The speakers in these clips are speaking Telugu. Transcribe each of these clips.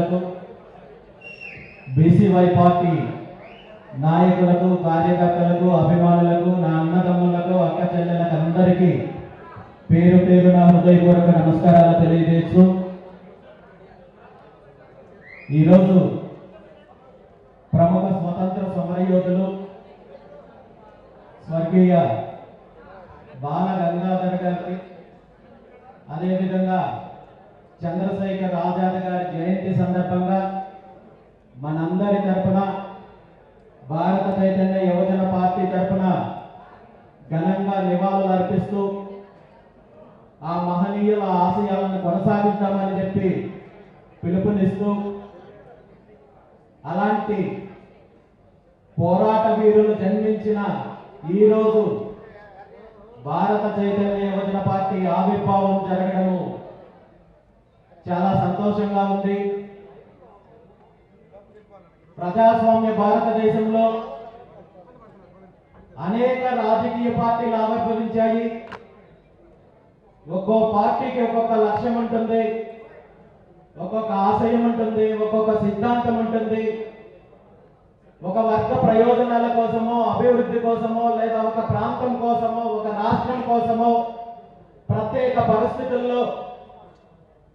పెద్దలకు, బీసీవై పార్టీ నాయకులకు, కార్యకర్తలకు, అభిమానులకు, నా అన్నదమ్ములకు, అక్క చెల్లెలకు అందరికీ పేరు పేరున హృదయపూర్వక నమస్కారాలు తెలియజేస్తూ, ఈరోజు ప్రముఖ స్వతంత్ర సమరయోధులు స్వర్గీయ బాల గంగాధర్ గారికి, అదేవిధంగా చంద్రశేఖర్ ఆజాద్ గారి జయంతి సందర్భంగా మనందరి తరపున, భారత చైతన్య యువజన పార్టీ తరపున ఘనంగా నివాళులు అర్పిస్తూ ఆ మహనీయుల ఆశయాలను కొనసాగిద్దామని చెప్పి పిలుపునిస్తూ, అలాంటి పోరాట వీరులు జన్మించిన ఈరోజు భారత చైతన్య యువజన పార్టీ ఆవిర్భావం జరగడము చాలా సంతోషంగా ఉంది. ప్రజాస్వామ్య భారతదేశంలో అనేక రాజకీయ పార్టీలు ఆవిర్భవించాయి. ఒక్కో పార్టీకి ఒక్కొక్క లక్ష్యం ఉంటుంది, ఒక్కొక్క ఆశయం ఉంటుంది, ఒక్కొక్క సిద్ధాంతం ఉంటుంది. ఒక వర్గ ప్రయోజనాల కోసమో, అభివృద్ధి కోసమో, లేదా ఒక ప్రాంతం కోసమో, ఒక రాష్ట్రం కోసమో ప్రత్యేక పరిస్థితుల్లో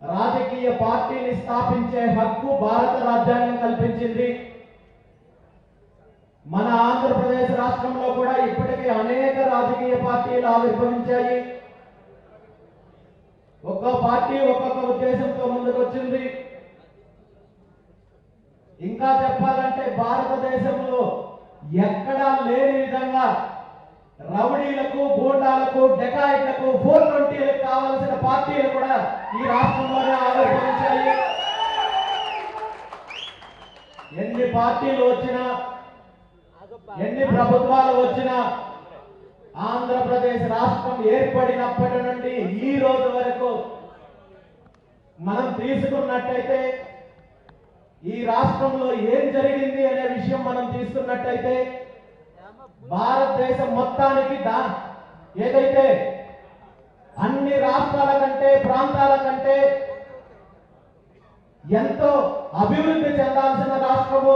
రాజకీయ పార్టీని స్థాపించే హక్కు భారత రాజ్యాంగం కల్పించింది. మన ఆంధ్రప్రదేశ్ రాష్ట్రంలో కూడా ఇప్పటికీ అనేక రాజకీయ పార్టీలు ఆవిర్భవించాయి. ఒక్కో పార్టీ ఒక్కొక్క ఉద్దేశంతో ముందుకొచ్చింది. ఇంకా చెప్పాలంటే భారతదేశంలో ఎక్కడా లేని విధంగా రౌడీలకు, గూండాలకు, డెకాయిట్లకు, 420లకు కావాల్సిన పార్టీలు కూడా ఈ రాష్ట్రంలోనే ఆవిర్భవించాయి. ఎన్ని పార్టీలు వచ్చినా, ఎన్ని ప్రభుత్వాలు వచ్చినా, ఆంధ్రప్రదేశ్ రాష్ట్రం ఏర్పడినప్పటి నుండి ఈ రోజు వరకు మనం తీసుకున్నట్టయితే, ఈ రాష్ట్రంలో ఏం జరిగింది అనే విషయం మనం తీసుకున్నట్టయితే, భారతదేశం మొత్తానికి ఏదైతే అన్ని రాష్ట్రాల కంటే, ప్రాంతాల కంటే ఎంతో అభివృద్ధి చెందాల్సిన రాష్ట్రము,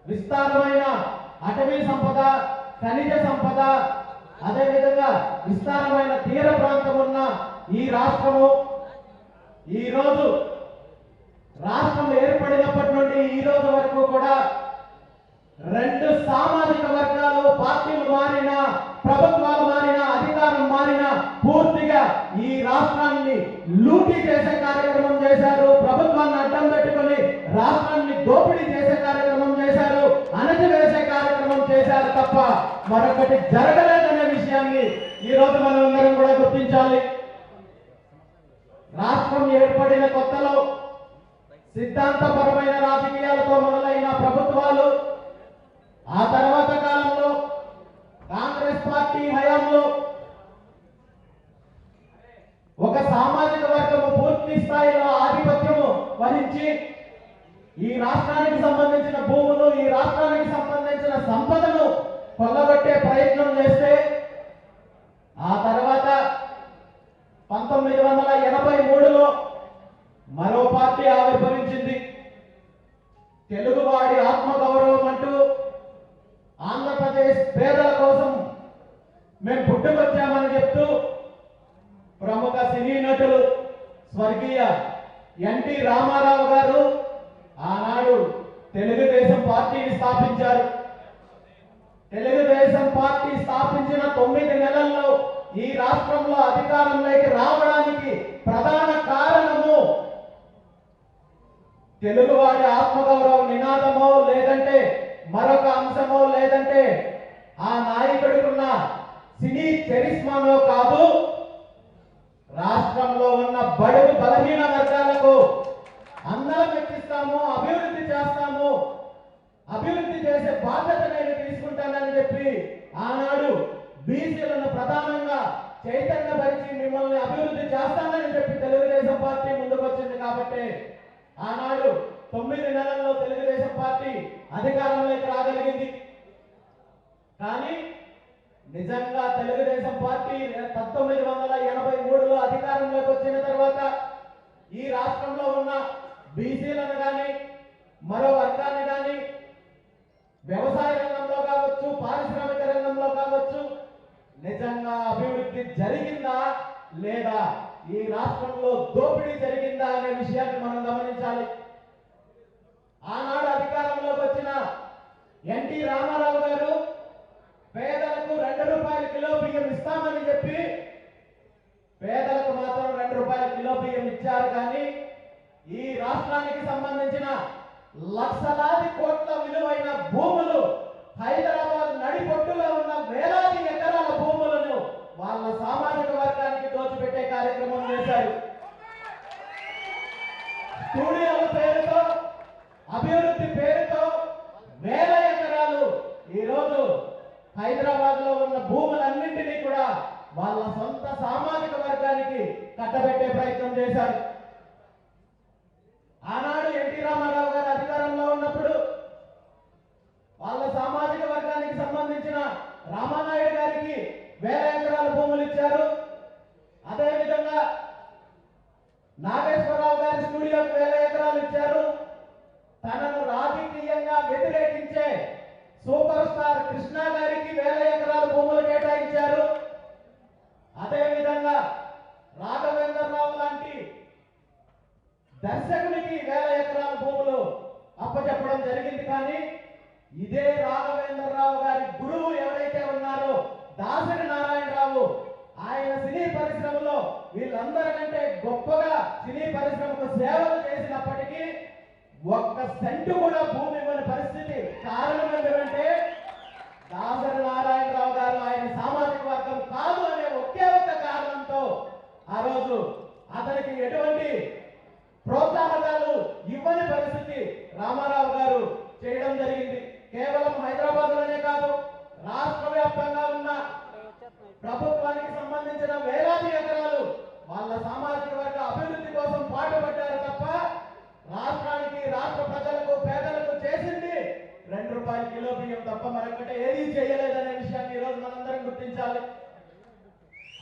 విస్తారమైన అటవీ సంపద, ఖనిజ సంపద, అదేవిధంగా విస్తారమైన తీర ప్రాంతం ఉన్న ఈ రాష్ట్రము ఈరోజు రాష్ట్రం ఏర్పడినప్పటి నుండి ఈ రోజు వరకు కూడా రెండు సామాజిక వర్గాలు, పార్టీలు మారినా, ప్రభుత్వాలు మారినా, అధికారం మారినా పూర్తిగా ఈ రాష్ట్రాన్ని లూటీ చేసే కార్యక్రమం చేశారు. ప్రభుత్వాన్ని అడ్డం పెట్టుకుని రాష్ట్రాన్ని దోపిడీ చేసే కార్యక్రమం చేశారు, అణచివేసే కార్యక్రమం చేశారు తప్ప మరొకటి జరగలేదనే విషయాన్ని ఈ రోజు మనం అందరం కూడా గుర్తించాలి. రాష్ట్రం ఏర్పడిన కొత్తలో సిద్ధాంతపరమైన రాజకీయాలతో మొదలైన ప్రభుత్వాలు, ఆ తర్వాత కాలంలో కాంగ్రెస్ పార్టీ హయాంలో ఒక సామాజిక వర్గము పూర్తి స్థాయిలో ఆధిపత్యము వహించి ఈ రాష్ట్రానికి సంబంధించిన భూములు, ఈ రాష్ట్రానికి సంబంధించిన సంపదను కొల్లగొట్టే ప్రయత్నం చేస్తే, ఆ తర్వాత 1983లో మరో పార్టీ ఆవిర్భవించింది. తెలుగువాడి ఆత్మగౌరవం అంటూ, ఆంధ్రప్రదేశ్ పేదల కోసం మేము పుట్టుకొచ్చామని చెప్తూ ప్రముఖ సినీ నటులు స్వర్గీయ ఎన్టీ రామారావు గారు ఆనాడు తెలుగుదేశం పార్టీని స్థాపించారు. తెలుగుదేశం పార్టీ స్థాపించిన 9 నెలల్లో ఈ రాష్ట్రంలో అధికారంలోకి రావడానికి ప్రధాన కారణము తెలుగువాడి ఆత్మగౌరవ నినాదమో, లేదంటే మరొక అంశమో, లేదంటే ఆ నాయకుడికున్న సినీ చరిస్మానో కాదు, రాష్ట్రంలో ఉన్న బడుగు బలహీన వర్గాలకు అందరం ఎక్కిస్తాము, అభివృద్ధి చేస్తాము, అభివృద్ధి చేసే బాధ్యత నేను తీసుకుంటానని చెప్పి ఆనాడు బీసీలను ప్రధానంగా చైతన్యపరిచి మిమ్మల్ని అభివృద్ధి చేస్తానని చెప్పి తెలుగుదేశం పార్టీ ముందుకొచ్చింది. కాబట్టి ఆనాడు 9 నెలల్లో తెలుగుదేశం పార్టీ అధికారంలోకి రాగలిగింది. కానీ నిజంగా తెలుగుదేశం పార్టీ 1983లో అధికారంలోకి వచ్చిన తర్వాత ఈ రాష్ట్రంలో ఉన్న బీసీలను కానీ మరో వర్గాన్ని కానీ వ్యవసాయ రంగంలో కావచ్చు, పారిశ్రామిక రంగంలో కావచ్చు, నిజంగా అభివృద్ధి జరిగిందా లేదా, ఈ రాష్ట్రంలో దోపిడీ జరిగిందా అనే విషయాన్ని మనం గమనించాలి. ఆనాడు అధికారంలోకి వచ్చిన ఎన్టీ రామారావు గారు పేదలకు 2 రూపాయల కిలో బియ్యం ఇస్తామని చెప్పి పేదలకు మాత్రం 2 రూపాయల కిలో బియ్యం ఇచ్చారు. కానీ ఈ రాష్ట్రానికి సంబంధించిన లక్షలాది కోట్ల విలువైన భూములు, హైదరాబాద్ నడిపొట్టులో ఉన్న వేలాది ఎకరాల భూములను వాళ్ళ సామాజిక వర్గానికి దోచిపెట్టే కార్యక్రమం చేశారు. స్టూడియోల పేరుతో, అభివృద్ధి పేరుతో వేల ఎకరాలు ఈరోజు హైదరాబాద్ లో ఉన్న భూములన్నింటినీ కూడా వాళ్ళ సొంత సామాజిక వర్గానికి కట్టబెట్టే ప్రయత్నం చేశారు. ఆనాడు ఎన్టీ రామారావు గారు అధికారంలో ఉన్నప్పుడు వాళ్ళ సామాజిక వర్గానికి సంబంధించిన రామానాయుడు గారికి వేల ఎకరాల భూములు ఇచ్చారు. అదేవిధంగా నాగేశ్వరరావు గారి స్టూడియోకి వేల ఎకరాలు ఇచ్చారు. తనను రాజకీయంగా వ్యతిరేకించే సూపర్ స్టార్ కృష్ణ గారికి వేల ఎకరాల భూములు కేటాయించారు. అదేవిధంగా రాఘవేంద్రరావు లాంటి దర్శకునికి వేల ఎకరాల భూములు అప్పచెప్పడం జరిగింది. కానీ ఇదే రాఘవేంద్రరావు గారి గురువు ఎవరైతే ఉన్నారో దాసరి నారాయణరావు, ఆయన సినీ పరిశ్రమలో వీళ్ళందరికంటే గొప్పగా సినీ పరిశ్రమకు సేవలు చేసినప్పటికీ ఒక్క సెంటు కూడా భూమి ఇవ్వని పరిస్థితి. కారణం ఏంటంటే దాసరి నారాయణరావు గారు ఆయన సామాజిక వర్గం కాదు అనే ఒకే ఒక్క కారణంతో ఆ రోజు అతనికి ఎటువంటి ప్రోత్సాహకాలు ఇవ్వని పరిస్థితి రామారావు గారు చేయడం జరిగింది. కేవలం హైదరాబాద్ లోనే కాదు, రాష్ట్ర వ్యాప్తంగా ఉన్న ప్రభుత్వానికి సంబంధించిన వేలాది ఎకరాలు వాళ్ళ సామాజిక వర్గ అభివృద్ధి కోసం పాటుపడ్డారు తప్ప రాష్ట్రానికి, రాష్ట్ర ప్రజలకు, పేదలకు చేసింది 2 రూపాయల కిలో బియ్యం తప్ప మరొకటి ఏదీ చేయలేదనే విషయాన్ని ఈరోజు మనందరం గుర్తించాలి.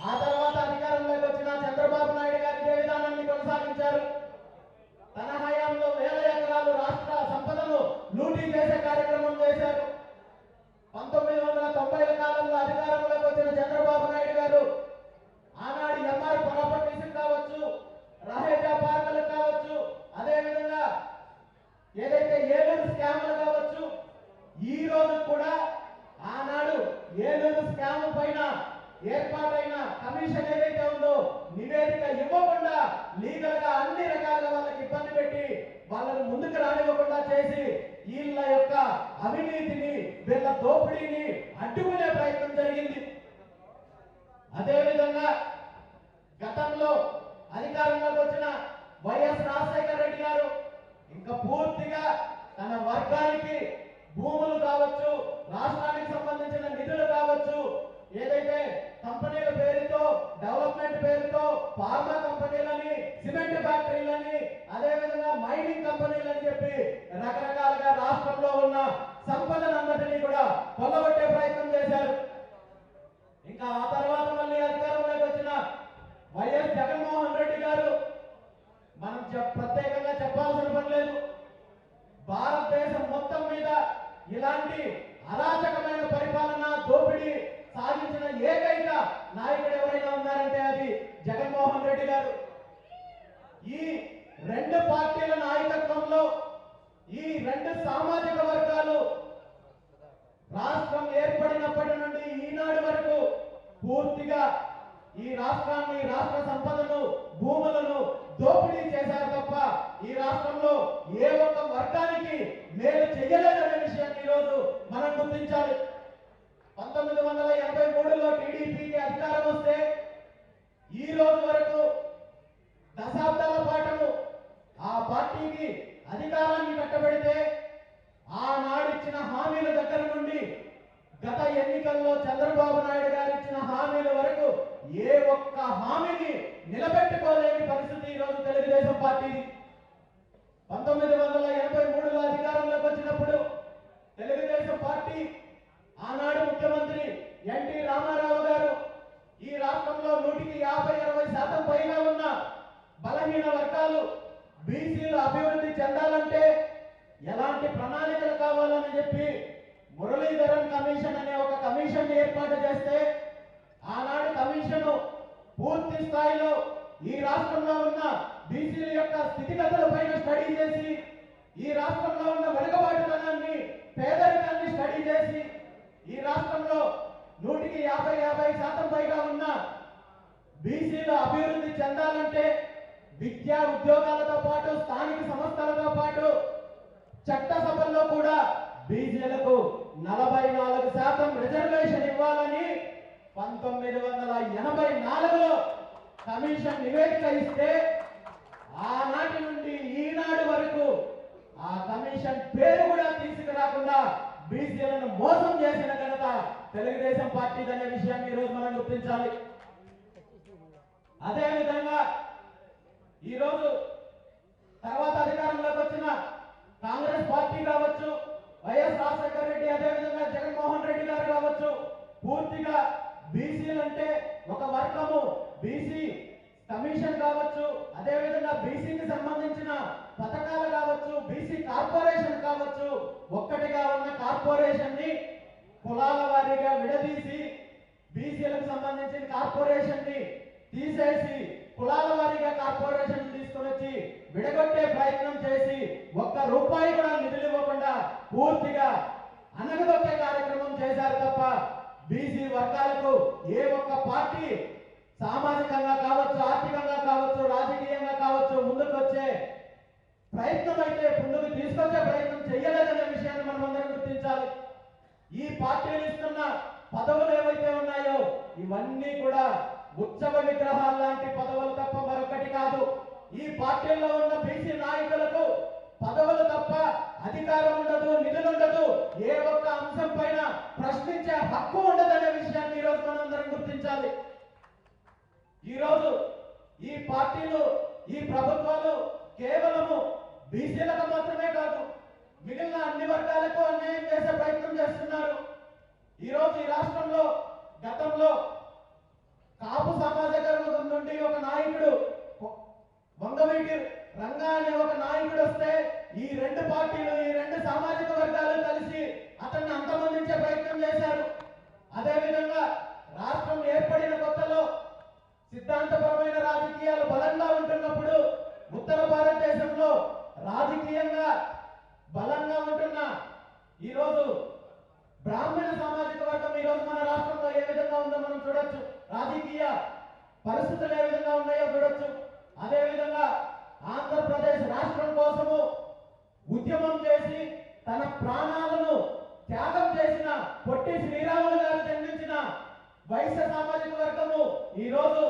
ఆ తర్వాత అధికారంలోకి వచ్చిన చంద్రబాబు నాయుడు గారి ఇదే విధానాన్ని కొనసాగించారు. తన హయాంలో వేల ఎకరాలు రాష్ట్ర సంపదను లూటీ చేసే కార్యక్రమం చేశారు. 1990ల కాలంలో అధికారంలోకి వచ్చిన చంద్రబాబు నాయుడు గారు ఆనాడు ఎంఆర్ ప్రాపర్టీస్ కావచ్చు, రహేజా పార్కులు కావచ్చు, అదేవిధంగా ఏదైతే ఏలూరు స్కామ్లు కావచ్చు, ఈ రోజు కూడా ఆనాడు ఏలూరు స్కామ్ పైన ఏర్పాటైన కమిషన్ ఏదైతే ఉందో నివేదిక ఇవ్వకుండా లీగల్ గా అన్ని రకాలుగా వాళ్ళకి ఇబ్బంది పెట్టి వాళ్ళని ముందుకు రానివ్వకుండా చేసి వీళ్ళ యొక్క అవినీతిని, వీళ్ళ దోపిడీని అడ్డుకునే ప్రయత్నం జరిగింది. అదేవిధంగా గతంలో అధికారంలోకి వచ్చిన వైఎస్ రాజశేఖర రెడ్డి గారు ఇంకా పూర్తిగా తన వర్గానికి భూములు కావచ్చు, రాష్ట్రానికి సంబంధించిన నిధులు కావచ్చు, ఏదైతే కంపెనీల పేరుతో, డెవలప్మెంట్ పేరుతో ఫార్మా కంపెనీలని, సిమెంట్ ఫ్యాక్టరీలని, అదేవిధంగా మైనింగ్ కంపెనీలని చెప్పి రకరకాలుగా రాష్ట్రంలో ఉన్న సంపదనందరినీ కూడా కొల్లగొట్టే ప్రయత్నం చేశారు. ఇంకా ఆ తర్వాత మళ్ళీ అధికారంలోకి వచ్చిన వైఎస్ జగన్మోహన్ రెడ్డి గారు మనం ప్రత్యేకంగా చెప్పాల్సిన పని లేదు. భారతదేశం మొత్తం మీద ఇలాంటి అరాచకమైన పరిపాలన, దోపిడీ సాధించిన ఏకైక నాయకుడు ఎవరైనా ఉన్నారంటే అది జగన్మోహన్ రెడ్డి గారు. ఈ 2 పార్టీల నాయకత్వంలో ఈ 2 సామాజిక వర్గాలు రాష్ట్రం ఏర్పడినప్పటి నుండి ఈనాడు వరకు పూర్తిగా ఈ రాష్ట్రాన్ని, రాష్ట్ర సంపదను, భూములను దోపిడీ చేశారు తప్ప ఈ రాష్ట్రంలో ఏ ఒక్క వర్గానికి మేలు చేయలేదనే విషయాన్ని ఈరోజు మనం గుర్తించాలి. 1983లో టీడీపీకి అధికారం వస్తే ఈ రోజు వరకు దశాబ్దాల పాటు ఆ పార్టీకి అధికారాన్ని కట్టబెడితే ఆనాడు ఇచ్చిన హామీల దగ్గర నుండి గత ఎన్నికల్లో చంద్రబాబు నాయుడు గారు ఇచ్చిన హామీల వరకు ఏ ఒక్క హామీని నిలబెట్టుకోలేని పరిస్థితి ఈరోజు తెలుగుదేశం పార్టీది. 1983లో అధికారంలోకి వచ్చినప్పుడు తెలుగుదేశం పార్టీ ఆనాడు ముఖ్యమంత్రి ఎన్టీ రామారావు గారు ఈ రాష్ట్రంలో 150-60% పైగా ఉన్న బలహీన వర్గాలు, బీసీలు అభివృద్ధి చెందాలంటే ఎలాంటి ప్రణాళికలు కావాలని చెప్పి మురళీధరన్ కమిషన్ అనే ఒక కమిషన్ ఏర్పాటు చేస్తే ఆనాడు కమిషన్ పూర్తి స్థాయిలో ఈ రాష్ట్రంలో ఉన్న బీసీల యొక్క స్థితిగతులపైన స్టడీ చేసి ఈ రాష్ట్రంలో ఉన్న వెనుకబాటుతనాన్ని పేదరికాన్ని స్టడీ చేసి ఈ రాష్ట్రంలో 150% పైగా ఉన్న బీసీల అభివృద్ధి చెందాలంటే విద్యా ఉద్యోగాలతో పాటు స్థానిక సంస్థలతో పాటు చట్టసభల్లో కూడా బీసీలకు 44% రిజర్వేషన్ ఇవ్వాలని 1984లో కమిషన్ నివేదిక ఇస్తే ఆనాటి నుండి ఈనాడు వరకు ఆ కమిషన్ పేరు కూడా తీసుకురాకుండా బీసీలను మోసం చేసిన ఘనత తెలుగుదేశం పార్టీదనే విషయాన్ని ఈరోజు మనం గుర్తించాలి. అదేవిధంగా ఈరోజు తర్వాత అధికారంలోకి వచ్చిన కాంగ్రెస్ పార్టీ కావచ్చు, వైఎస్ రాజశేఖర రెడ్డి, అదేవిధంగా జగన్మోహన్ రెడ్డి గారు కావచ్చు, పూర్తిగా బీసీలంటే ఒక వర్గము బీసీ కమిషన్ కావచ్చు, అదేవిధంగా బీసీకి సంబంధించిన పథకాలు కావచ్చు, బీసీ కార్పొరేషన్ కావచ్చు, ఒక్కటిగా ఉన్న కార్పొరేషన్ ని కులాల వారీగా విడదీసి బీసీలకు సంబంధించిన కార్పొరేషన్ ని తీసేసి కులాల వారీగా కార్పొరేషన్ తీసుకుని వచ్చి విడగొట్టే ప్రయత్నం చేసి ₹1 కూడా నిధులు ఇవ్వకుండా పూర్తిగా అనగదొక్కే కార్యక్రమం చేశారు తప్ప బీసీ వర్గాలకు ఏ ఒక్క పార్టీ సామాజికంగా కావచ్చు, ఆర్థికంగా కావచ్చు, రాజకీయంగా కావచ్చు ముందుకు వచ్చే ప్రయత్నం అయితే ముందుకు తీసుకొచ్చే ప్రయత్నం చేయలేదనే విషయాన్ని మనం అందరం గుర్తించాలి. ఈ పార్టీలు ఇస్తున్న పదవులు ఏవైతే ఉన్నాయో ఇవన్నీ కూడా ఉత్సవ విగ్రహాల లాంటి పదవులు తప్ప మరొకటి కాదు. ఈ పార్టీల్లో ఉన్న బీసీ నాయకులకు పదవులు తప్ప అధికారం ఉండదు, నిధులు ఉండదు, ఏ ఒక్క అంశం పైన ప్రశ్నించే హక్కు ఉండదనే విషయాన్ని ఈరోజు మనందరం గుర్తించాలి. ఈరోజు ఈ పార్టీలు, ఈ ప్రభుత్వాలు కేవలము బీసీలకు మాత్రమే కాదు మిగిలిన అన్ని వర్గాలకు అన్యాయం చేసే ప్రయత్నం చేస్తున్నారు. ఈరోజు ఈ రాష్ట్రంలో గతంలో కాపు సామాజిక వర్గం నుండి ఒక నాయకుడు వంగవీటి రంగా అనే ఒక నాయకుడు వస్తే ఈ రెండు పార్టీలు, ఈ రెండు సామాజిక వర్గాలు కలిసి అతన్ని అంతమొందించే ప్రయత్నం చేశారు. అదేవిధంగా రాష్ట్రం ఏర్పడిన కొత్తలో సిద్ధాంతపరమైన రాజకీయాలు బలంగా ఉంటున్నప్పుడు ఉత్తర భారతదేశంలో రాజకీయంగా బలంగా ఉంటున్న ఈరోజు బ్రాహ్మణ సామాజిక వర్గం ఈరోజు మన రాష్ట్రంలో ఏ విధంగా ఉందో మనం చూడొచ్చు. రాజకీయ పరిస్థితులు ఏ విధంగా ఉన్నాయో చూడొచ్చు. అదేవిధంగా ఆంధ్రప్రదేశ్ రాష్ట్రం కోసము ఉద్యమం చేసి తన ప్రాణాలను త్యాగం చేసిన పొట్టి శ్రీరాములు గారు జన్మించిన వైశ్య సామాజిక వర్గము ఈరోజు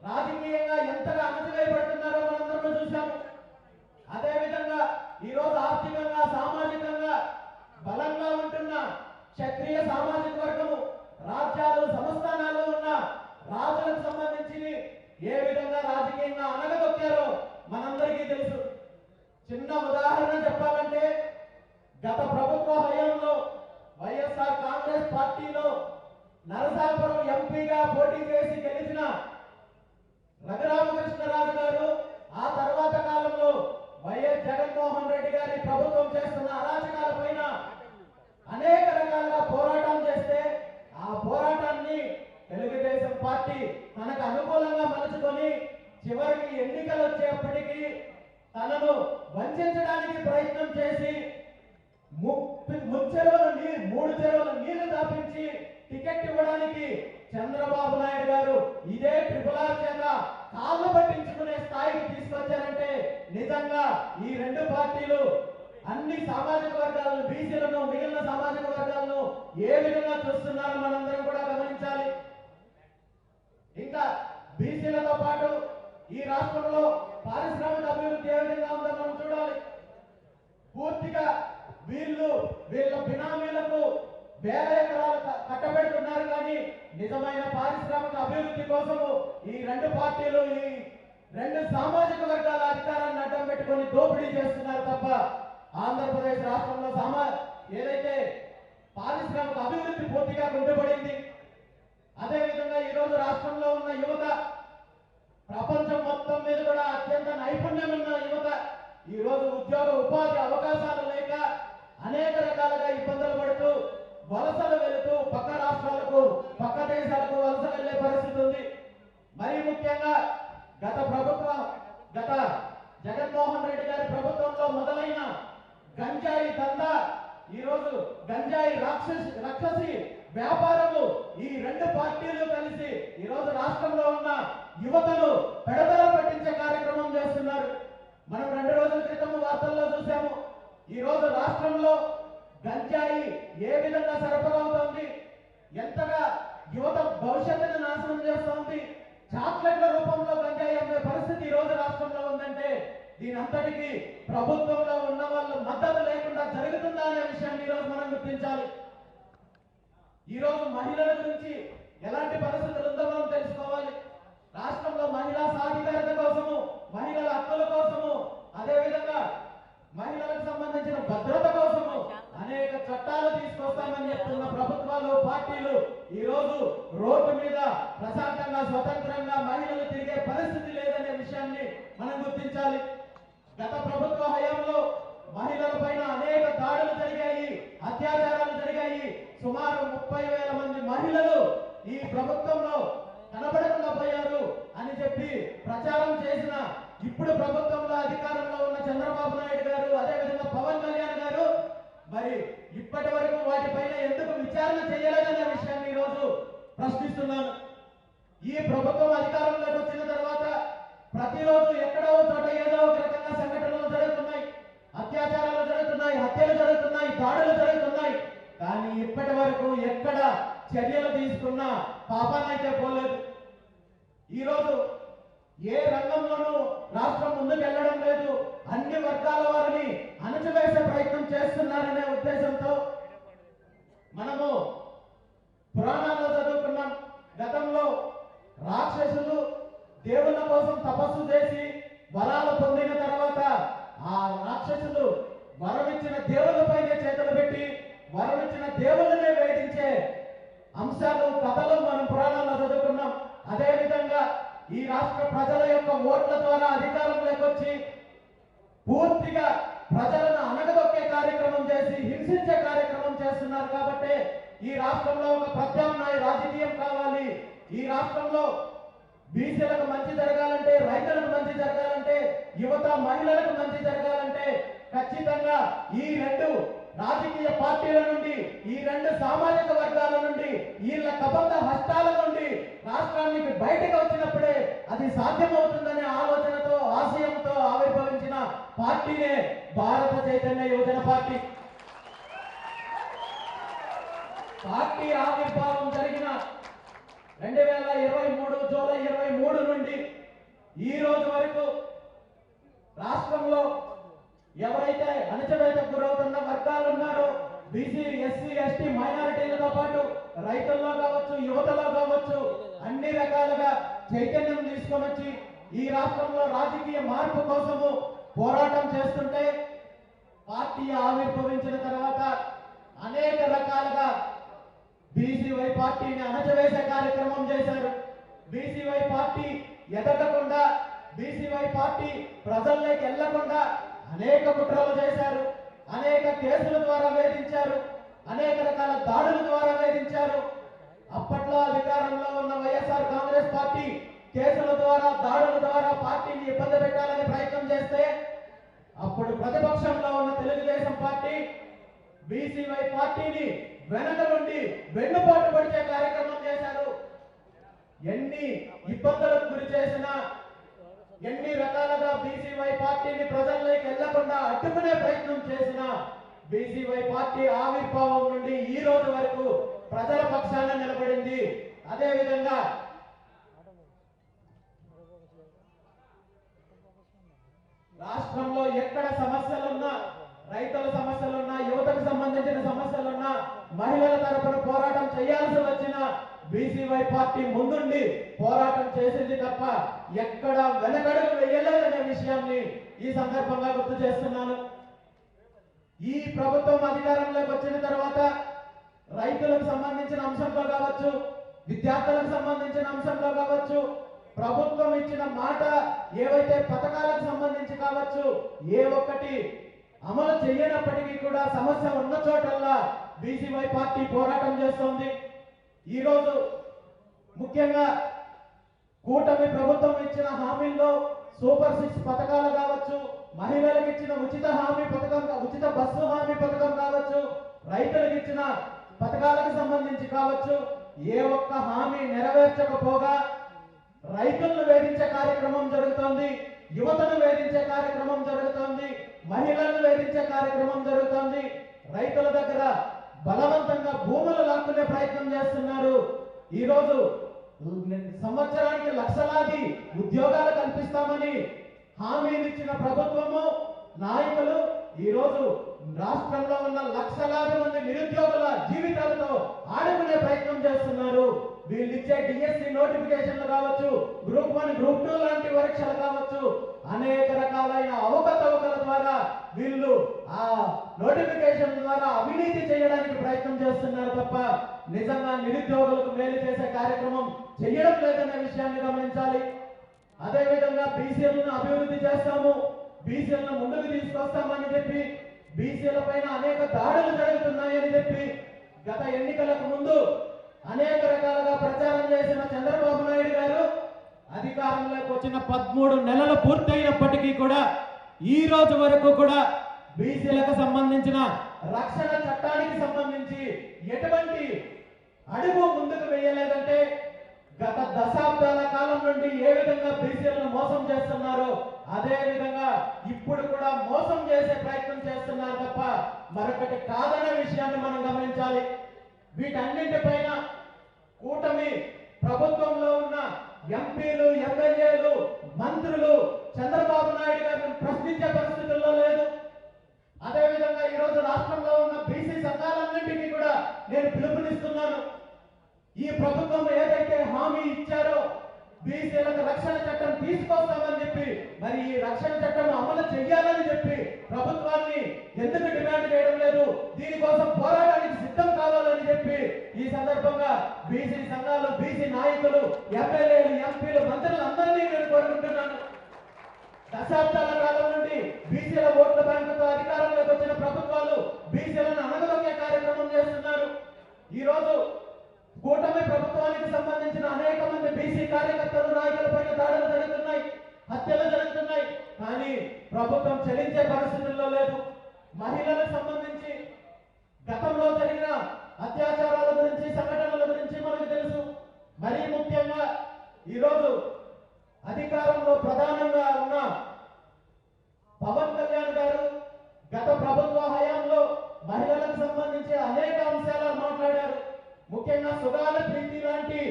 రాజకీయంగా ఎంతగా అణచివేయబడుతున్నారో మనందరూ చూశాము. అదేవిధంగా ఈరోజు ఆర్థికంగా, సామాజికంగా బలంగా ఉంటున్న క్షత్రియ సామాజిక వర్గము రాజ్యాలు, సంస్థానాలు ఉన్న రాజులకు సంబంధించి ఏ విధంగా రాజకీయంగా అనగదొక్కారో మనందరికీ తెలుసు. చిన్న ఉదాహరణ చెప్పాలంటే గత ప్రభుత్వ హయాంలో వైఎస్ఆర్ కాంగ్రెస్ పార్టీలో నరసాపురం ఎంపీగా పోటీ చేసి గెలిచిన రఘురామకృష్ణరాజు గారు ఆ తర్వాత కాలంలో వైఎస్ జగన్మోహన్ రెడ్డి గారి ప్రభుత్వం చేస్తున్న అరాచకాల పైన అనేక రకాలుగా పోరాటం చేస్తే ఆ పోరాటాన్ని తెలుగుదేశం పార్టీ తనకు అనుకూలంగా మలుచుకొని చివరికి ఎన్నికలు వచ్చేప్పటికీ తనను వంచడానికి ప్రయత్నం చేసి 3 చెరువుల నీళ్లు దాపించి టికెట్ ఇవ్వడానికి చంద్రబాబు నాయుడు గారు ఇదే RRR చేత కాళ్ళు పట్టించుకునే స్థాయికి తీసుకొచ్చారంటే నిజంగా ఈ రెండు పార్టీలు అన్ని సామాజిక వర్గాలను, బీసీలను, మిగిలిన సామాజిక వర్గాలను ఏ విధంగా చూస్తున్నారో మనందరం కూడా గమనించాలి. ఇంకా బీసీలతో పాటు ఈ రాష్ట్రంలో పారిశ్రామిక అభివృద్ధి ఏ విధంగా ఉందో మనం చూడాలి. పూర్తిగా వీళ్ళ బినామీలకు వేల ఎకరాలు కట్టబెడుతున్నారు కానీ నిజమైన పారిశ్రామిక అభివృద్ధి కోసము ఈ రెండు పార్టీలు, ఈ రెండు సామాజిక వర్గాల అధికారాన్ని అడ్డం పెట్టుకొని దోపిడీ చేస్తున్నారు తప్ప ఆంధ్రప్రదేశ్ రాష్ట్రంలో ఏదైతే పారిశ్రామిక అభివృద్ధి పూర్తిగా కుంటుపడింది. అదేవిధంగా ఈరోజు రాష్ట్రంలో ఉన్న యువత ప్రపంచం మొత్తం మీద కూడా అత్యంత నైపుణ్యం ఉన్న యువత ఈ రోజు ఉద్యోగ ఉపాధి అవకాశాలు లేక అనేక రకాలుగా ఇబ్బందులు పడుతూ వలసలు వెళుతూ పక్క రాష్ట్రాలకు పక్క దేశాలకు వలస వెళ్లే పరిస్థితి ఉంది. మరీ ముఖ్యంగా గత జగన్మోహన్ రెడ్డి గారి ప్రభుత్వంలో మొదలైన గంజాయి దందా, ఈ రోజు గంజాయి రాక్షసి వ్యాపారము, ఈ రెండు పార్టీలు కలిసి ఈ రోజు రాష్ట్రంలో ఉన్న యువతను పెడదల పట్టించే కార్యక్రమం చేస్తున్నారు. మనం 2 రోజుల క్రితం వార్తల్లో చూసాము. ఈ రోజు రాష్ట్రంలో గంజాయి ఏ విధంగా సరఫరా అవుతోంది, ఎంతగా యువత భవిష్యత్తును నాశనం చేస్తోంది, చాక్లెట్ల రూపంలో గంజాయి అమ్మే పరిస్థితి ఈ రోజు రాష్ట్రంలో ఉందంటే దీని అంతటికి ప్రభుత్వంలో ఉన్న వాళ్ళు మద్దతు లేకుండా జరుగుతుందా అనే విషయాన్ని ఈ రోజు మనం గుర్తించాలి. ఈ రోజు మహిళల గురించి ఎలాంటి పరిస్థితులు ఉందో మనం తెలుసుకోవాలి. రాష్ట్రంలో మహిళా సాధికారత కోసము, మహిళల హక్కుల కోసము, అదేవిధంగా మహిళలకు సంబంధించిన భద్రత కోసము అనేక చట్టాలు తీసుకొస్తామని చెప్తున్న ప్రభుత్వాలు, పార్టీలు ఈ రోజు రోడ్డు మీద ప్రశాంతంగా స్వతంత్రంగా మహిళలు తిరిగే పరిస్థితి లేదనే విషయాన్ని మనం గుర్తించాలి. గత ప్రభుత్వ హయాంలో మహిళల పైన అనేక దాడులు జరిగాయి, అత్యాచారాలు జరిగాయి. సుమారు 30,000 మంది మహిళలు ఈ ప్రభుత్వంలో కనబడకుండా పోయారు అని చెప్పి ప్రచారం చేసిన ఇప్పుడు ప్రభుత్వంలో అధికారంలో ఉన్న చంద్రబాబు నాయుడు గారు, అదేవిధంగా పవన్ కళ్యాణ్ గారు మరి ఇప్పటి వరకు వాటిపైన ఎందుకు విచారణ చేయలేదనే విషయాన్ని ఈ రోజు ప్రశ్నిస్తున్నాను. ఈ ప్రభుత్వం అధికారంలోకి వచ్చిన తర్వాత ప్రతిరోజు ఎక్కడో చోట ఏదో ఒక రకంగా సంఘటనలు జరుగుతున్నాయి, అత్యాచారాలు జరుగుతున్నాయి, హత్యలు జరుగుతున్నాయి, దాడులు జరుగుతున్నాయి. కానీ ఇప్పటి వరకు ఎక్కడ చర్యలు తీసుకున్న పాపానైతే పోలేదు. ఈరోజు ఏ రంగంలోనూ రాష్ట్రం ముందుకు వెళ్ళడం లేదు. అన్ని వర్గాల వారిని అణచివేసే ప్రయత్నం చేస్తున్నారనే ఉద్దేశంతో మనము పురాణాల్లో చదువుకున్నాం. గతంలో రాక్షసులు దేవుళ్ళ కోసం తపస్సు చేసి వరాలు పొందిన తర్వాత ఆ రాక్షసులు వరమిచ్చిన దేవుళ్ళపైనే చేతులు పెట్టి వరమిచ్చిన దేవుళ్ళనే వేధించే అంశాలు, కథలు మనం పురాణాల్లో చదువుకున్నాం. అదే విధంగా ఈ రాష్ట్ర ప్రజల యొక్క ఓట్ల ద్వారా అధికారంలోకి వచ్చి పూర్తిగా ప్రజలను అనగదొక్కే కార్యక్రమం చేసి హింసించే కార్యక్రమం చేస్తున్నారు. కాబట్టి ఈ రాష్ట్రంలో ఒక ప్రత్యామ్నాయ రాజకీయం కావాలి. ఈ రాష్ట్రంలో బీసీలకు మంచి జరగాలంటే, రైతులకు మంచి జరగాలంటే, యువత మహిళలకు మంచి జరగాలంటే ఖచ్చితంగా ఈ 2 రాజకీయ పార్టీల నుండి, ఈ 2 సామాజిక వర్గాల నుండి, వీళ్ళ కబంధ హస్తాల నుండి రాష్ట్రానికి బయటకు వచ్చినప్పుడే అది సాధ్యమవుతుందనే ఆలోచనతో, ఆశయంతో ఆవిర్భవించిన పార్టీనే భారత చైతన్య యువజన పార్టీ. పార్టీ ఆవిర్భావం జరిగిన 2023 జూలై 23 నుండి ఈ రోజు వరకు రాష్ట్రంలో ఎవరైతే అణచివేతకు గురవుతున్న వర్గాలు ఉన్నారో, బీసీ, ఎస్సీ, ఎస్టీ, మైనారిటీలతో పాటు రైతుల్లో కావచ్చు, యువతలో కావచ్చు, అన్ని రకాలుగా చైతన్యం తీసుకొని వచ్చి ఈ రాష్ట్రంలో రాజకీయ మార్పు కోసము పోరాటం చేస్తుంటే పార్టీ ఆవిర్భవించిన తర్వాత అనేక రకాలుగా బీసీవై పార్టీని అణచివేసే కార్యక్రమం చేశారు. బీసీవై పార్టీ ఎదగకుండా, బీసీవై పార్టీ ప్రజల్లోకి వెళ్లకుండా అనేక కుట్రలు చేశారు, అనేక కేసుల ద్వారా వేధించారు, అనేక రకాల దాడుల ద్వారా వేధించారు. అప్పట్లో అధికారంలో ఉన్న వైఎస్ఆర్ కాంగ్రెస్ పార్టీ కేసుల ద్వారా, దాడుల ద్వారా పార్టీని ఇబ్బంది పెట్టాలని ప్రయత్నం చేస్తే అప్పుడు ప్రతిపక్షంలో ఉన్న తెలుగుదేశం పార్టీ బీసీవై పార్టీని వెనక నుండి వెన్నుపోటు పడిచే కార్యక్రమం చేశారు. ఎన్ని ఇబ్బందులకు గురి చేసినా, ఎన్ని రకాలుగా బీసీవై పార్టీని ప్రజల్లోకి వెళ్లకుండా అడ్డుకునే ప్రయత్నం చేసిన బీసీవై పార్టీ ఆవిర్భావం నుండి ఈ రోజు వరకు ప్రజల పక్షాన నిలబడింది. అదేవిధంగా రాష్ట్రంలో ఎక్కడ సమస్యలున్నా, రైతుల సమస్యలున్నా, యువతకు సంబంధించిన సమస్యలున్నా, మహిళల తరపున పోరాటం చేయాల్సి వచ్చిన బీసీవై పార్టీ ముందుండి పోరాటం చేసింది తప్ప ఎక్కడ వెనకడుగు వేయలేదనే విషయాన్ని ఈ సందర్భంగా గుర్తు చేస్తున్నాను. ఈ ప్రభుత్వం అధికారంలోకి వచ్చిన తర్వాత రైతులకు సంబంధించిన అంశంలో కావచ్చు, విద్యార్థులకు సంబంధించిన అంశంలో కావచ్చు, ప్రభుత్వం ఇచ్చిన మాట ఏవైతే పథకాలకు సంబంధించి కావచ్చు ఏ ఒక్కటి అమలు చేయనప్పటికీ కూడా సమస్య ఉన్న చోటల్లా బీసీవై పార్టీ పోరాటం చేస్తోంది. ఈరోజు ముఖ్యంగా కూటమి ప్రభుత్వం ఇచ్చిన హామీల్లో సూపర్ 6 పథకాలు కావచ్చు, మహిళలకు ఇచ్చిన ఉచిత హామీ పథకం, ఉచిత బస్సు హామీ పథకం కావచ్చు, రైతులకు ఇచ్చిన పథకాలకు సంబంధించి కావచ్చు, ఏ ఒక్క హామీ నెరవేర్చకపోగా రైతులను వేధించే కార్యక్రమం జరుగుతోంది, యువతను వేధించే కార్యక్రమం జరుగుతోంది, మహిళలను వేధించే కార్యక్రమం జరుగుతోంది, రైతుల దగ్గర బలవంతంగా భూములు లాక్కునే ప్రయత్నం చేస్తున్నారు. ఈరోజు సంవత్సరానికి లక్షలాది ఉద్యోగాలు కల్పిస్తామని హామీలు ఇచ్చిన ప్రభుత్వము నాయకులు ఈరోజు రాష్ట్రంలో ఉన్న లక్షలాది మంది నిరుద్యోగుల జీవితాలతో ఆడుకునే ప్రయత్నం చేస్తున్నారు. వీళ్ళు ఇచ్చే డిఎస్సి నోటిఫికేషన్లు కావచ్చు, గ్రూప్ 1, గ్రూప్ 2 లాంటి పరీక్షలు కావచ్చు, అనేక రకాలైన అవకతవకల ద్వారా వీళ్ళు ఆ నోటిఫికేషన్ ద్వారా అవినీతి చేయడానికి ప్రయత్నం చేస్తున్నారు తప్ప నిజంగా నిరుద్యోగులకు మేలు చేసే కార్యక్రమం చేయడం లేదనే విషయాన్ని గమనించాలి. అదేవిధంగా బీసీలను అభివృద్ధి చేస్తాము, బీసీలను ముందుకు తీసుకొస్తామని చెప్పి బీసీల పైన అనేక దాడులు జరుగుతున్నాయని చెప్పి గత ఎన్నికలకు ముందు అనేక రకాలుగా ప్రచారం చేసిన చంద్రబాబు నాయుడు గారు అధికారంలోకి వచ్చిన 13 నెలలు పూర్తయినప్పటికీ కూడా ఈ రోజు వరకు కూడా బీసీలకు సంబంధించిన రక్షణ చట్టానికి సంబంధించి ఎటువంటి అడుగు ముందుకు వేయలేదంటే గత దశాబ్దాల కాలం నుండి ఏ విధంగా బీసీలను మోసం చేస్తున్నారో అదే విధంగా ఇప్పుడు కూడా మోసం చేసే ప్రయత్నం చేస్తున్నారు తప్ప మరొకటి కాదనే విషయాన్ని మనం గమనించాలి. వీటన్నింటిపైన కూటమి ప్రభుత్వంలో ఉన్న ఎంపీలు, ఎమ్మెల్యేలు, మంత్రులు చంద్రబాబు నాయుడు గారిని ప్రశ్నించే పరిస్థితుల్లో లేదు. అదేవిధంగా ఈరోజు రాష్ట్రంలో ఉన్న బీసీ సంఘాలన్నింటినీ కూడా నేను పిలుపునిస్తున్నాను. ఈ ప్రభుత్వం ఏదైతే హామీ ఇచ్చారో బీసీలకు రక్షణ చట్టం తీసుకొస్తామని చెప్పి మరి ఈ రక్షణ చట్టం అమలు చేయాలని చెప్పి ప్రభుత్వాన్ని ఎందుకు డిమాండ్ చేయడం లేదు? దీనికోసం పోరాటానికి సిద్ధం కావాలని చెప్పి ఈ సందర్భంగా బీసీ సంఘాలు, బీసీ నాయకులు, ఎమ్మెల్యేలు, ఎంపీలు, మంత్రులు అందరినీ నేను కోరుకుంటున్నాను. దశాబ్దాల కాలం నుండి బీసీల ఓట్ల బ్యాంకుతో అధికారంలోకి వచ్చిన ప్రభుత్వాలు బీసీలను అణగదొక్కే కార్యక్రమం చేస్తున్నారు. ఈ రోజు కూటమి ప్రభుత్వానికి సంబంధించిన అనేక మంది బీసీ కార్యకర్తలు, నాయకులపైన దాడులు జరుగుతున్నాయి, హత్యలు జరుగుతున్నాయి. కానీ ప్రభుత్వం చెల్లించే పరిస్థితుల్లో లేదు. మహిళలకు సంబంధించి గతంలో జరిగిన అత్యాచారాల గురించి, సంఘటనల గురించి మనకు తెలుసు. మరీ ముఖ్యంగా ఈరోజు అధికారంలో ప్రధానంగా ఉన్న పవన్ కళ్యాణ్ గారు గత ప్రభుత్వ హయాంలో మహిళలకు సంబంధించి అనేక అంశాలు మాట్లాడారు. ముఖ్యంగా సుగాల ప్రీతి లాంటి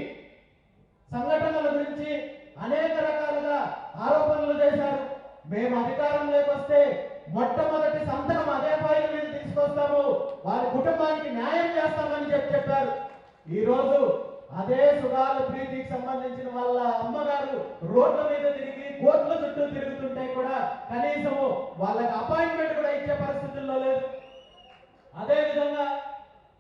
సంఘటనల గురించి అనేక రకాలుగా ఆరోపణలు చేశారు. మేము అధికారంలోకి వస్తే మొట్టమొదటి సంతకం అదే ఫైల్ మీద తీసుకొస్తాము, వారి కుటుంబానికి న్యాయం చేస్తామని చెప్పారు. ఈ రోజు అదే సుగాల ప్రీతికి సంబంధించిన వాళ్ళ అమ్మగారు రోడ్ల మీద తిరిగి కోర్టుల చుట్టూ తిరుగుతుంటే కూడా కనీసం వాళ్ళకి అపాయింట్మెంట్ కూడా ఇచ్చే పరిస్థితుల్లో లేదు. అదే విధంగా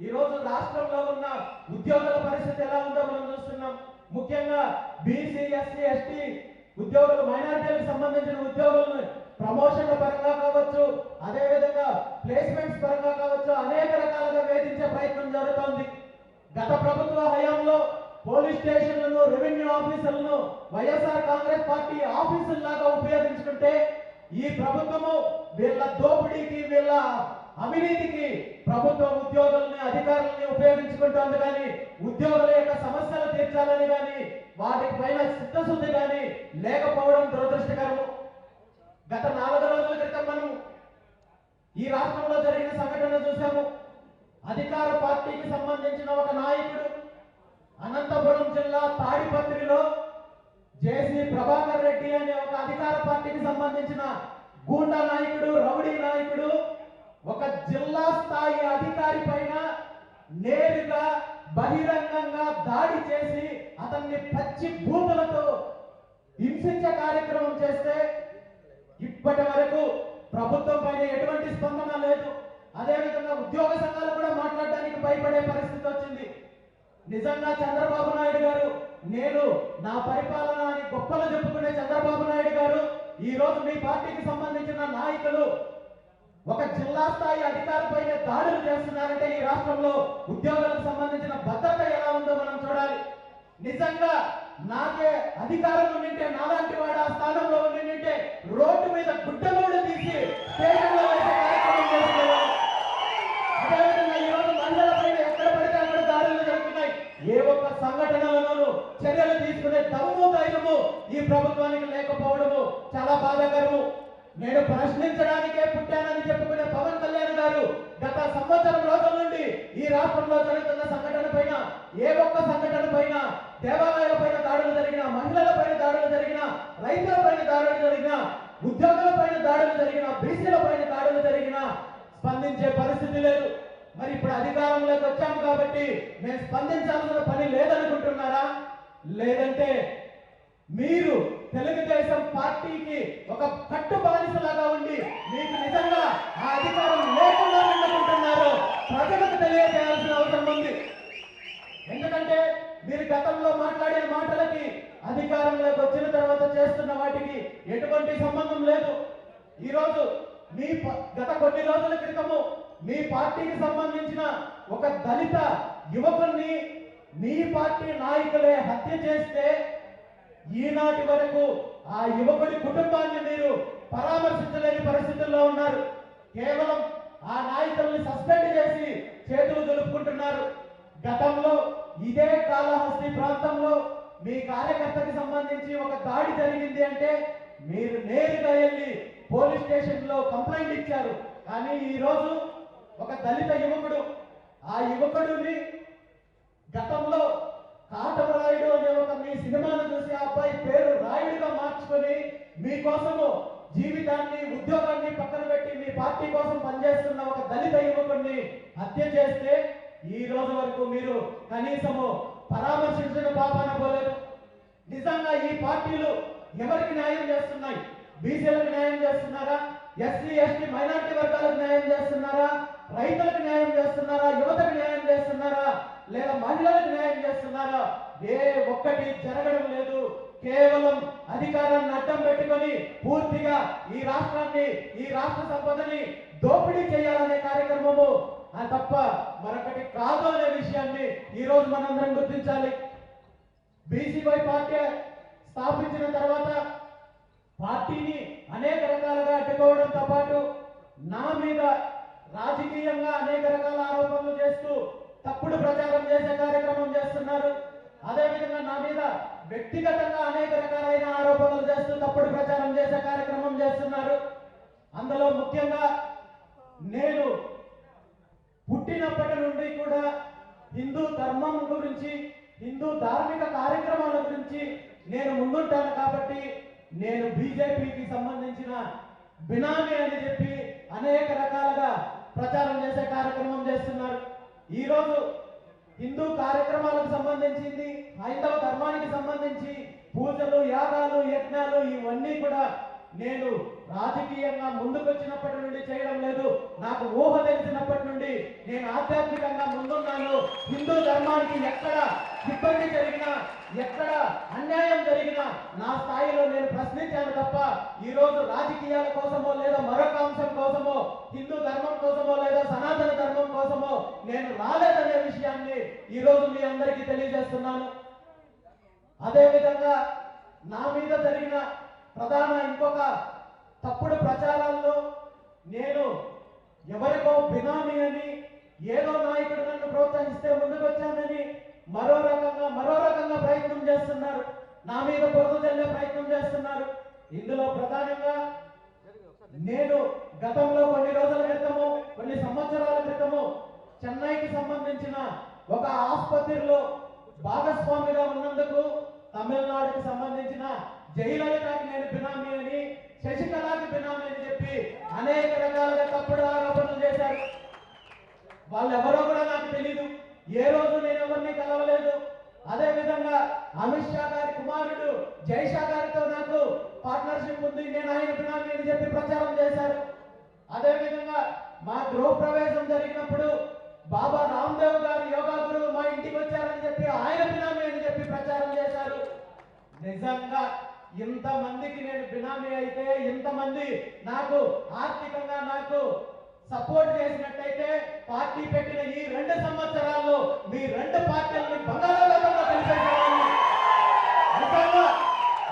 ఈ రోజు రాష్ట్రంలో ఉన్న ఉద్యోగుల పరిస్థితి ఎలా ఉందో మనం చూస్తున్నాం. ముఖ్యంగా బీసీ, ఎస్సీ, ఎస్టీ ఉద్యోగులు, మైనారిటీలకు సంబంధించిన ఉద్యోగులను ప్రమోషన్ల పరంగా కావచ్చు, అదే విధంగా ప్లేస్మెంట్స్ పరంగా కావచ్చు, అనేక రకాలుగా వేధించే ప్రయత్నం జరుగుతోంది. గత ప్రభుత్వ హయాంలో పోలీస్ స్టేషన్లను, రెవెన్యూ ఆఫీసులను వైఎస్ఆర్ కాంగ్రెస్ పార్టీ ఆఫీసుల్లాగా ఉపయోగించుకుంటే ఈ ప్రభుత్వము వీళ్ళ దోపిడీకి, వీళ్ళ అవినీతికి ప్రభుత్వ ఉద్యోగుల్ని, అధికారులని ఉపయోగించుకుంటోంది. కానీ ఉద్యోగుల యొక్క సమస్యలు తీర్చాలని కానీ వాటి పైన చిత్తశుద్ధి కానీ లేకపోవడం దురదృష్టకరము. గత 4 రోజుల క్రితం మనం ఈ రాష్ట్రంలో జరిగిన సంఘటన చూసాము. అధికార పార్టీకి సంబంధించిన ఒక నాయకుడు అనంతపురం జిల్లా తాడిపత్రిలో జేసీ ప్రభాకర్ రెడ్డి అనే ఒక అధికార పార్టీకి సంబంధించిన గూండా నాయకుడు, రౌడీ నాయకుడు ఒక జిల్లా స్థాయి అధికారి పైన నేరుగా బహిరంగంగా దాడి చేసి అతన్ని పచ్చి బూతులతో హింసించే కార్యక్రమం చేస్తే ఇప్పటి వరకు ప్రభుత్వం పైన ఎటువంటి స్పందన లేదు. అదేవిధంగా ఉద్యోగ సంఘాలు కూడా మాట్లాడడానికి భయపడే పరిస్థితి వచ్చింది. నిజంగా చంద్రబాబు నాయుడు గారు నేను నా పరిపాలన అని గొప్పలు చెప్పుకునే చంద్రబాబు నాయుడు గారు ఈ రోజు మీ పార్టీకి సంబంధించిన నాయకులు ఒక జిల్లా స్థాయి అధికారిపైన దాడులు చేస్తున్నారంటే ఈ రాష్ట్రంలో ఉద్యోగాలకు సంబంధించిన భద్రత ఎలా ఉందో మనం చూడాలి. నిజంగా నాకే అధికారం ఉండింటే, నాలాంటి వాడు ఆ స్థానంలో ఉండింటే రోడ్డు మీద గుడ్డలోడు తీసి స్టేషన్లో వేసే కార్యక్రమం చేస్తున్నారు. అదేవిధంగా ఈ రోజు మహిళల పైన ఎక్కడ పడితే అక్కడ దాడులు జరుగుతున్నాయి. ఏ ఒక్క సంఘటనలోనూ చర్యలు తీసుకునే దమ్ము ధైర్యము ఈ ప్రభుత్వానికి లేకపోవడము చాలా బాధాకరము. నేను ప్రశ్నించడానికే పుట్టానని చెప్పుకునే పవన్ కళ్యాణ్ గారు గత సంవత్సరం రోజుల నుండి ఈ రాష్ట్రంలో జరుగుతున్న సంఘటన పైన, ఏ ఒక్క సంఘటన పైన, దేవాలయాల పైన దాడులు జరిగిన, మహిళల పైన దాడులు జరిగిన, రైతుల పైన దాడులు జరిగిన, ఉద్యోగుల పైన దాడులు జరిగిన, బీసీల పైన దాడులు జరిగిన స్పందించే పరిస్థితి లేదు. మరి ఇప్పుడు అధికారంలోకి వచ్చాము కాబట్టి మేము స్పందించాల్సిన పని లేదనుకుంటున్నారా? లేదంటే మీరు తెలుగుదేశం పార్టీకి ఒక కట్టు బానిసలాగా ఉండి మీకు నిజంగా ఆ అధికారం లేకుండా అనుకుంటున్నారో ప్రజలకు తెలియజేయాల్సిన అవసరం ఉంది. ఎందుకంటే మీరు గతంలో మాట్లాడిన మాటలకి అధికారంలోకి వచ్చిన తర్వాత చేస్తున్న వాటికి ఎటువంటి సంబంధం లేదు. ఈరోజు మీ గత కొన్ని రోజుల క్రితము మీ పార్టీకి సంబంధించిన ఒక దళిత యువకుల్ని మీ పార్టీ నాయకులే హత్య చేస్తే ఈనాటి వరకు ఆ యువకుడి కుటుంబాన్ని మీరు పరామర్శించలేని పరిస్థితుల్లో ఉన్నారు. కేవలం ఆ నాయకుల్ని సస్పెండ్ చేసి చేతులు దులుపుకుంటున్నారు. గతంలో ఇదే కాళహస్తి ప్రాంతంలో మీ కార్యకర్తకి సంబంధించి ఒక దాడి జరిగింది అంటే మీరు నేరుగా వెళ్ళి పోలీస్ స్టేషన్ లో కంప్లైంట్ ఇచ్చారు. కానీ ఈ రోజు ఒక దళిత యువకుడు, ఆ యువకుడిని గతంలో కాటమరాయుడు అనే ఒక మీ సినిమాను చూసి ఆ అబ్బాయి పేరు రాయుడుగా మార్చుకొని మీకోసము జీవితాన్ని, ఉద్యోగాన్ని పక్కన పెట్టి మీ పార్టీ కోసం పనిచేస్తున్న ఒక దళిత యువకుడిని హత్య చేస్తే ఈ రోజు వరకు మీరు కనీసము పరామర్శించిన పాపాన పోలేదు. నిజంగా ఈ పార్టీలు ఎవరికి న్యాయం చేస్తున్నాయి? బీసీలకు న్యాయం చేస్తున్నారా? ఎస్సీ ఎస్టీ మైనారిటీ వర్గాలకు న్యాయం చేస్తున్నారా? రైతులకు న్యాయం చేస్తున్నారా? యువతకు న్యాయం చేస్తున్నారా? లేదా మహిళలకు న్యాయం చేస్తున్నారా? ఏ ఒక్కటి జరగడం లేదు. కేవలం అధికారాన్ని అడ్డం పెట్టుకొని పూర్తిగా ఈ రాష్ట్రాన్ని, ఈ రాష్ట్ర సంపదని దోపిడీ చేయాలనే కార్యక్రమము తప్ప మరొకటి కాదు అనే విషయాన్ని ఈ రోజు మనందరం గుర్తించాలి. బీసీవై పార్టీ స్థాపించిన తర్వాత పార్టీని అనేక రకాలుగా అడ్డుకోవడంతో పాటు నా మీద రాజకీయంగా అనేక రకాల ఆరోపణలు చేస్తూ తప్పుడు ప్రచారం చేసే కార్యక్రమం చేస్తున్నారు. అదేవిధంగా నా మీద వ్యక్తిగతంగా అనేక రకాలైన ఆరోపణలు చేస్తూ తప్పుడు ప్రచారం చేసే కార్యక్రమం చేస్తున్నారు. అందులో ముఖ్యంగా నేను పుట్టినప్పటి నుండి కూడా హిందూ ధర్మం గురించి, హిందూ ధార్మిక కార్యక్రమాల గురించి నేను ముందుంటాను కాబట్టి నేను బీజేపీకి సంబంధించిన బినామీ అని చెప్పి అనేక రకాలుగా ప్రచారం చేసే కార్యక్రమం చేస్తున్నారు. ఈరోజు హిందూ కార్యక్రమాలకు సంబంధించింది, హైందవ ధర్మానికి సంబంధించి పూజలు, యాగాలు, యజ్ఞాలు ఇవన్నీ కూడా నేను రాజకీయంగా ముందుకొచ్చినప్పటి నుండి చేయడం లేదు. నాకు ఊహ తెలిసినప్పటి నుండి నేను ఆధ్యాత్మికంగా ముందున్నాను. హిందూ ధర్మానికి ఎక్కడ ఇబ్బంది జరిగినా, ఎక్కడ అన్యాయం జరిగినా నా స్థాయిలో నేను ప్రశ్నించాను తప్ప ఈ రోజు రాజకీయాల కోసమో లేదా మరొక అంశం కోసమో, హిందూ ధర్మం కోసమో లేదా సనాతన ధర్మం కోసమో నేను రాలేదనే విషయాన్ని ఈ రోజు మీ అందరికీ తెలియజేస్తున్నాను. అదేవిధంగా నా మీద జరిగిన ప్రధాన ఇంకొక తప్పుడు ప్రచారాల్లో నేను ఎవరికో బినామీ అని, ఏదో నాయకుడు నన్ను ప్రోత్సహిస్తే ముందుకు వచ్చానని మరో రకంగా ప్రయత్నం చేస్తున్నారు. నా మీద బురద చల్లే ప్రయత్నం చేస్తున్నారు. ఇందులో ప్రధానంగా నేను గతంలో కొన్ని రోజుల క్రితము, కొన్ని సంవత్సరాల క్రితము చెన్నైకి సంబంధించిన ఒక ఆసుపత్రిలో భాగస్వామిగా ఉన్నందుకు తమిళనాడుకి సంబంధించిన జయలలితకి నేను బినామీ అని, శశికళకి బినామీ అని చెప్పి అనేక రకాలుగా తప్పుడు ఆరోపణలు చేశారు. వాళ్ళెవరో కూడా నాకు తెలీదు. ఏ రోజు నేను ఎవరిని కలవలేదు. అదేవిధంగా అమిత్ షా గారి కుమారుడు జైషా గారితో నాకు పార్ట్నర్షిప్ ఉంది, నేను ఆయన బినామీ అని చెప్పి ప్రచారం చేశారు. అదేవిధంగా మా గృహ ప్రవేశం జరిగినప్పుడు బాబా రామ్దేవ్ గారు యోగా గురువు మా ఇంటికి వచ్చారని చెప్పి ఆయన బినామీ అని చెప్పి ప్రచారం చేశారు. నిజంగా ఇంతమందికి నేను బినామీ అయితే, ఇంతమంది నాకు ఆర్థికంగా నాకు సపోర్ట్ చేసినట్టయితే, పార్టీ పెట్టిన ఈ 2 సంవత్సరాల్లో మీ 2 పార్టీలని బంగాళాఖాతంలో కలిపేసేవాడిని. నిజంగా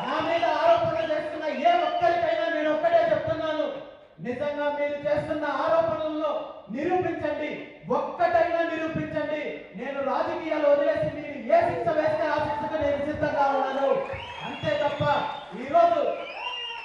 నా మీద ఆరోపణలు చేస్తున్న ఏ ఒక్కరికైనా నేను ఒక్కటే చెప్తున్నాను, నిజంగా మీరు చేస్తున్న ఆరోపణల్లో నిరూపించండి, ఒక్కటైనా నిరూపించండి. నేను రాజకీయాలు వదిలేసి మీరు ఏ శిక్ష వేస్తే ఆ శిక్షకు నేను సిద్ధంగా ఉన్నాను. అంతే తప్ప ఈరోజు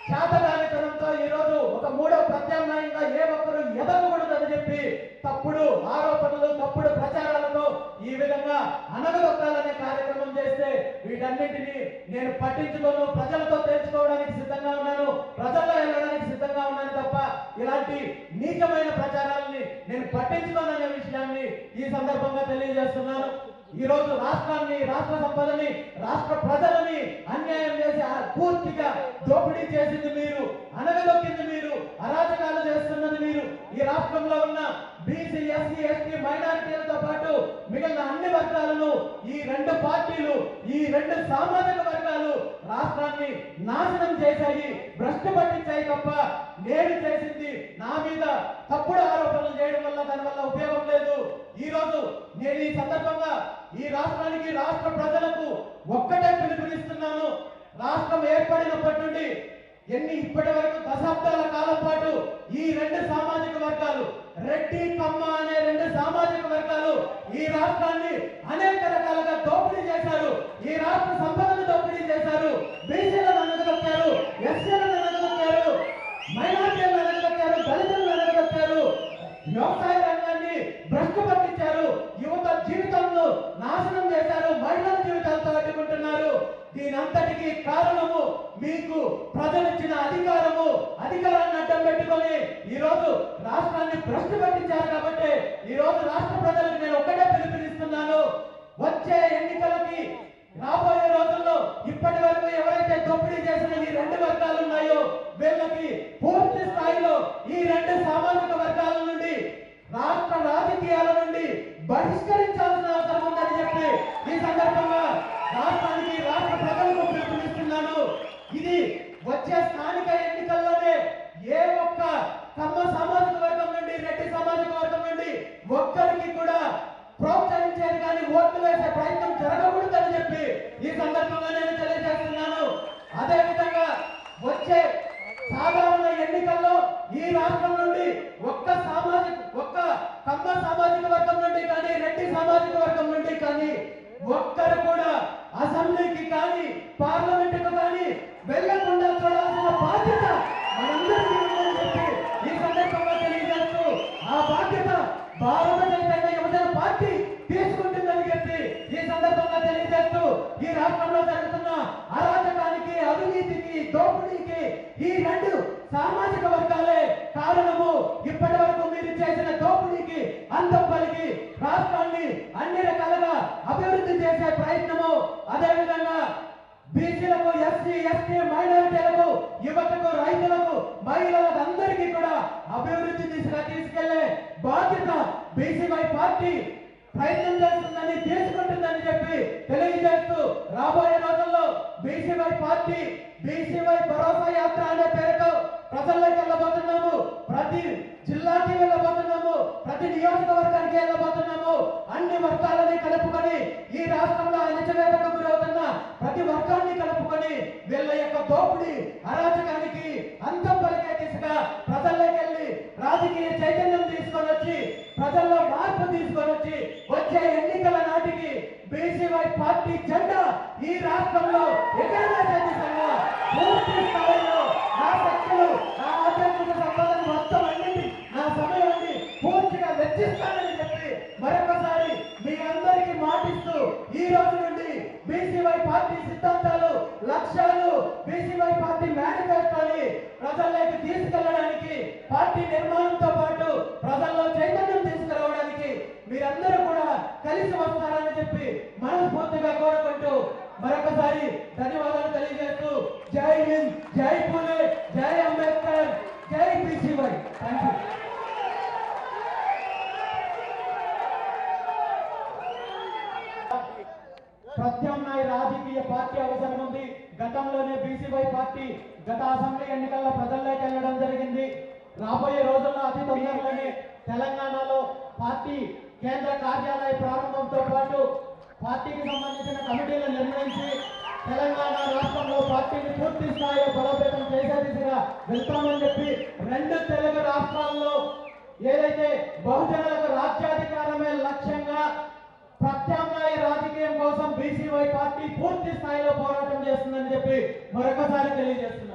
చేతగానితనంతో ఈరోజు ఒక 3వ ప్రత్యామ్నాయంగా ఏ ఒక్కరు ఎదగకూడదని చెప్పి తప్పుడు ఆరోపణలు, తప్పుడు ప్రచారాలతో ఈ విధంగా అనగదొక్కాలనే కార్యక్రమం చేస్తే వీటన్నింటినీ నేను పట్టించుకోను. ప్రజలతో తెలుసుకోవడానికి సిద్ధంగా ఉన్నాను, ప్రజల్లో వెళ్ళడానికి సిద్ధంగా ఉన్నాను తప్ప ఇలాంటి నీచమైన ప్రచారాలని నేను పట్టించుకోననే విషయాన్ని ఈ సందర్భంగా తెలియజేస్తున్నాను. ఈ రోజు రాష్ట్రాన్ని, రాష్ట్ర సంపదని, రాష్ట్ర ప్రజలని అన్యాయం చేసి పూర్తిగా దోపిడీ చేసింది మీరు, అనగదొక్కింది మీరు, అరాచకాలు చేస్తున్నది మీరు. ఈ రాష్ట్రంలో ఉన్న బీసీ, ఎస్సీ, ఎస్టీ మైనారిటీలతో పాటు మిగిలిన అన్ని వర్గాలను ఈ 2 పార్టీలు, ఈ 2 సామాజిక వర్గాలు రాష్ట్రాన్ని నాశనం చేశాయి, భ్రష్టు పట్టించాయి తప్ప నేను చేసింది నా మీద తప్పుడు ఆరోపణలు చేయడం వల్ల దానివల్ల ఉపయోగం లేదు. ఈ రోజు నేను ఈ సందర్భంగా ఈ రాష్ట్రానికి, రాష్ట్ర ప్రజలకు ఒక్కటే పిలుపునిస్తున్నాను. రాష్ట్రం ఏర్పడినప్పటి నుండి ఇప్పటి వరకు దశాబ్దాల కాలం పాటు ఈ 2 సామాజిక వర్గాలు, రెడ్డి, కమ్మ అనే 2 సామాజిక వర్గాలు ఈ రాష్ట్రాన్ని అనేక రకాలుగా దోపిడీ చేశారు. ఈ రాష్ట్ర సంపదను దోపిడీ చేశారు. బీసీలను అనగదొక్కారు, ఎస్సీలను అనగదొక్కారు, మైనార్టీలను అనగదొక్కారు, దళితులను అనగదొక్కారు, వ్యవసాయ రంగాన్ని భ్రష్టు పట్టించారు, యువత జీవితంలో నాశనం చేశారు, మహిళల జీవితాలతో అడ్డుకుంటున్నారు. దీనంతటికీ కారణము మీకు ప్రజలిచ్చిన అధికారాన్ని అడ్డం పెట్టుకొని ఈ రోజు రాష్ట్రాన్ని భ్రష్టు పట్టించారు. కాబట్టి ఈ రోజు రాష్ట్ర ప్రజలకు నేను ఒక్కటే పిలుపునిస్తున్నాను, వచ్చే ఎన్నికలకి రాబోయే రోజుల్లో ఇప్పటి వరకు ఎవరైతే దోపిడీ చేసిన ఈ 2 వర్గాలు ఉన్నాయో వీళ్ళకి పూర్తి స్థాయిలో ఈ 2 సామాజిక వర్గాల నుండి రాష్ట్ర రాజకీయాల నుండి బహిష్కరించాల్సిన అవసరం ఉందని చెప్పి ఈ సందర్భంగా రాష్ట్రానికి, రాష్ట్ర ప్రజలకు పిలుపునిస్తున్నాను. ఇది వచ్చే స్థానిక ఎన్నికల్లోనే ఏ ఒక్క కమ్మ సామాజిక వర్గం నుండి, రెడ్డి సామాజిక వర్గం నుండి ఒక్కరికి కూడా ప్రోత్సహించేది కానీ ఓట్లు వేసే ప్రయత్నం జరగకూడదని చెప్పి ఈ సందర్భంగా నేను తెలియజేస్తున్నాను. అదేవిధంగా వచ్చే సాధారణ ఎన్నికల్లో ఈ రాష్ట్రం నుండి ఒక్క కమ్మ సామాజిక వర్గం నుండి కానీ, రెడ్డి సామాజిక వర్గం నుండి కానీ ఒక్కరు కూడా అసెంబ్లీకి కానీ, పార్లమెంటుకు కానీ వెళ్ళకుండా చూడాల్సిన బాధ్యత మనందరికీ ఉందని చెప్పి ఈ సందర్భంగా తెలియజేస్తూ ఆ బాధ్యత భారత చైతన్య యువజన పార్టీ తీసుకుంటుందని చెప్పి ఈ సందర్భంగా తెలియజేస్తూ ఈ రాష్ట్రంలో జరుగుతున్న అరాచకానికి, అవినీతికి, దోపిడీకి ఈ 2 సామాజిక వర్గాలే కారణము. ఇప్పటి వరకు మీరు చేసిన దోపిడీకి అంతం పలికి రాష్ట్రాన్ని అన్ని రకాలుగా అభివృద్ధి చేసే ప్రయత్నము, అదేవిధంగా బీసీలకు, ఎస్సీ, ఎస్టీ, మైనారిటీలకు, యువతకు, రైతులకు, మహిళలకు అందరికీ కూడా అభివృద్ధి దిశగా తీసుకెళ్లే బాధ్యత బీసీవై పార్టీ ప్రయత్నం చేస్తుందని, తీసుకుంటుందని చెప్పి తెలియజేస్తూ రాబోయే రోజుల్లో బీసీవై పార్టీ బీసీవై భరోసా యాత్ర అనే పేరుతో ప్రజల్లోకి వెళ్ళబోతున్నాము. ప్రతి జిల్లాకి వెళ్ళబోతున్నాము, ప్రతి నియోజకవర్గానికి వెళ్ళబోతున్నాము. అన్ని వర్గాలని కలుపుకొని ఈ రాష్ట్రంలో అణచివేతకు గురవుతున్న ప్రతి వర్గాన్ని కలుపుకొని వీళ్ళ యొక్క దోపిడీ, అరాచకానికి అంతం పలికే దిశగా ప్రజల్లోకి వెళ్ళి రాజకీయ చైతన్యం తీసుకొని వచ్చి, ప్రజల్లో మార్పు తీసుకొని వచ్చి వచ్చే ఎన్నికల నాటికి బీసీవై పార్టీ జెండా ఈ రాష్ట్రంలో ఎగరవేసే దిశగా పూర్తి స్థాయిలో నా శక్తులు, నా ఆధ్యాత్మిక సంపాదన మొత్తం అన్నింటి, నా సమయాన్ని పూర్తిగా వెచ్చిస్తానని చెప్పి మరొకసారి మీ అందరికీ మాటిస్తూ ఈ రోజు నుండి బీసీవై పార్టీ సిద్ధాంతాలు, లక్ష్యాలు, బీసీవై పార్టీ మేనిఫెస్టోని ప్రజల్లోకి తీసుకెళ్లడానికి, పార్టీ నిర్మాణంతో పాటు ప్రజల్లో చైతన్యం తీసుకురావడానికి మీరందరూ కూడా కలిసి వస్తారని చెప్పి మనస్ఫూర్తిగా కోరుకుంటూ మరొకసారి ధన్యవాదాలు తెలియజేస్తూ జై హింద్, జై పూలే, జై అంబేద్కర్, జై బీసీవై. Thank you. ప్రత్యామ్నాయ రాజకీయ పార్టీ అవసరం ఉంది. గతంలోనే బీసీవై పార్టీ గత అసెంబ్లీ ఎన్నికల్లో ప్రజల్లోకి వెళ్ళడం జరిగింది. రాబోయే రోజుల్లో అతి తొందరలోనే తెలంగాణలో పార్టీ కేంద్ర కార్యాలయ ప్రారంభంతో పాటు పార్టీకి సంబంధించిన కమిటీలను నిర్ణయించి తెలంగాణ రాష్ట్రంలో పార్టీని పూర్తి స్థాయిలో బలోపేతం చేసే దిశగా వెళ్తామని చెప్పి 2 తెలుగు రాష్ట్రాల్లో ఏదైతే బహుజనులకు రాజ్యాధికారమే లక్ష్యంగా ప్రత్యామ్నాయ రాజకీయం కోసం బీసీవై పార్టీ పూర్తి స్థాయిలో పోరాటం చేస్తుందని చెప్పి మరొకసారి తెలియజేస్తుంది.